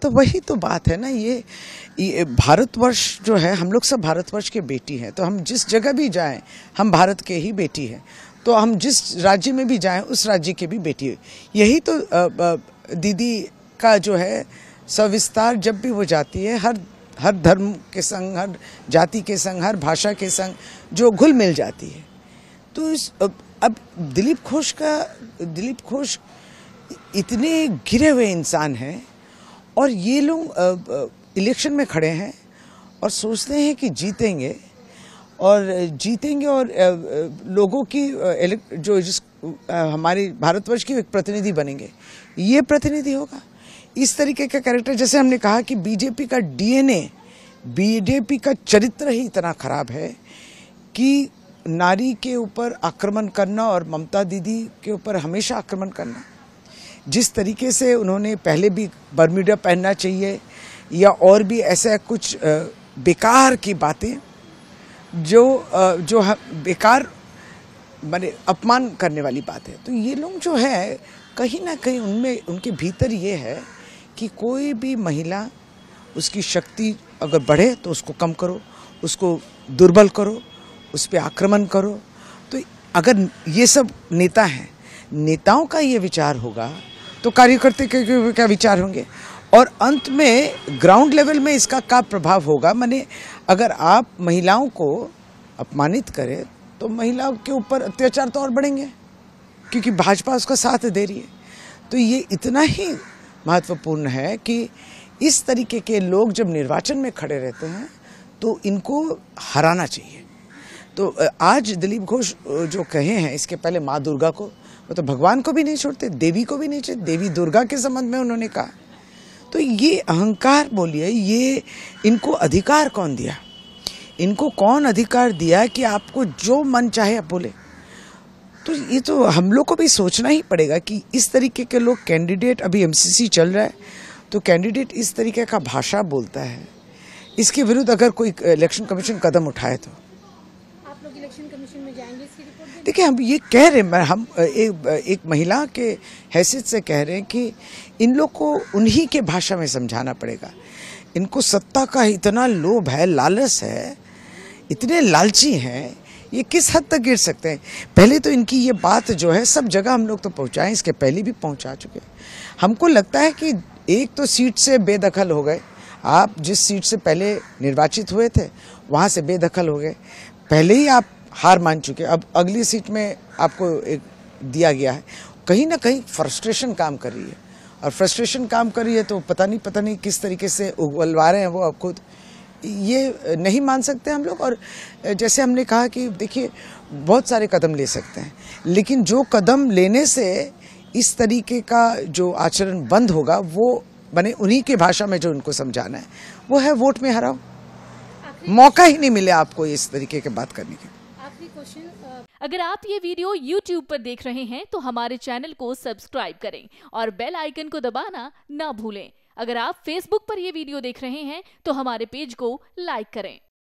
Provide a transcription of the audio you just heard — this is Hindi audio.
तो वही तो बात है ना, ये भारतवर्ष जो है, हम लोग सब भारतवर्ष के बेटी हैं, तो हम जिस जगह भी जाएं हम भारत के ही बेटी हैं, तो हम जिस राज्य में भी जाएं उस राज्य के भी बेटी है। यही तो दीदी का जो है सविस्तार, जब भी वो जाती है हर धर्म के संग, हर जाति के संग, हर भाषा के संग जो घुल मिल जाती है। तो अब दिलीप घोष इतने गिरे हुए इंसान हैं और ये लोग इलेक्शन में खड़े हैं और सोचते हैं कि जीतेंगे और लोगों की हमारे भारतवर्ष की एक प्रतिनिधि बनेंगे। ये प्रतिनिधि होगा? इस तरीके का कैरेक्टर, जैसे हमने कहा कि बीजेपी का डीएनए, बीजेपी का चरित्र ही इतना खराब है कि नारी के ऊपर आक्रमण करना और ममता दीदी के ऊपर हमेशा आक्रमण करना। जिस तरीके से उन्होंने पहले भी बर्म्यूडा पहनना चाहिए या और भी ऐसा कुछ बेकार की बातें जो बेकार माने अपमान करने वाली बात है। तो ये लोग जो है कहीं ना कहीं उनमें, उनके भीतर ये है कि कोई भी महिला, उसकी शक्ति अगर बढ़े तो उसको कम करो, उसको दुर्बल करो, उस पर आक्रमण करो। तो अगर ये सब नेता हैं, नेताओं का ये विचार होगा तो कार्यकर्ता के क्या विचार होंगे, और अंत में ग्राउंड लेवल में इसका क्या प्रभाव होगा। माने अगर आप महिलाओं को अपमानित करें तो महिलाओं के ऊपर अत्याचार तो और बढ़ेंगे, क्योंकि भाजपा उसका साथ दे रही है। तो ये इतना ही महत्वपूर्ण है कि इस तरीके के लोग जब निर्वाचन में खड़े रहते हैं तो इनको हराना चाहिए। तो आज दिलीप घोष जो कहे हैं, इसके पहले माँ दुर्गा को, वो तो भगवान को भी नहीं छोड़ते, देवी को भी नहीं छोड़ते, देवी दुर्गा के संबंध में उन्होंने कहा। तो ये अहंकार बोलिए, ये इनको अधिकार कौन दिया? इनको कौन अधिकार दिया कि आपको जो मन चाहे आप बोले? तो ये तो हम लोग को भी सोचना ही पड़ेगा कि इस तरीके के लोग कैंडिडेट, अभी एमसीसी चल रहा है तो कैंडिडेट इस तरीके का भाषा बोलता है, इसके विरुद्ध अगर कोई इलेक्शन कमीशन कदम उठाए तो आप लोग इलेक्शन कमीशन में जाएंगे इसकी रिपोर्ट? देखिए, हम ये कह रहे हैं, हम एक महिला के हैसियत से कह रहे हैं कि इन लोग को उन्हीं के भाषा में समझाना पड़ेगा। इनको सत्ता का इतना लोभ है, लालच है, इतने लालची हैं, ये किस हद तक गिर सकते हैं। पहले तो इनकी ये बात जो है सब जगह हम लोग तो पहुंचाएं, इसके पहले भी पहुंचा चुके। हमको लगता है कि एक तो सीट से बेदखल हो गए, आप जिस सीट से पहले निर्वाचित हुए थे वहां से बेदखल हो गए, पहले ही आप हार मान चुके। अब अगली सीट में आपको एक दिया गया है, कहीं ना कहीं फ्रस्ट्रेशन काम कर रही है, और फ्रस्ट्रेशन काम कर रही है तो पता नहीं किस तरीके से उगलवा रहे हैं वो अब खुद, ये नहीं मान सकते हम लोग। और जैसे हमने कहा कि देखिए, बहुत सारे कदम ले सकते हैं, लेकिन जो कदम लेने से इस तरीके का जो आचरण बंद होगा, वो बने उन्हीं के भाषा में जो उनको समझाना है, वो है वोट में हराओ। मौका ही नहीं मिले आपको इस तरीके की बात करने के। आखिरी क्वेश्चन, अगर आप ये वीडियो YouTube पर देख रहे हैं तो हमारे चैनल को सब्सक्राइब करें और बेल आइकन को दबाना ना भूलें। अगर आप Facebook पर ये वीडियो देख रहे हैं तो हमारे पेज को लाइक करें।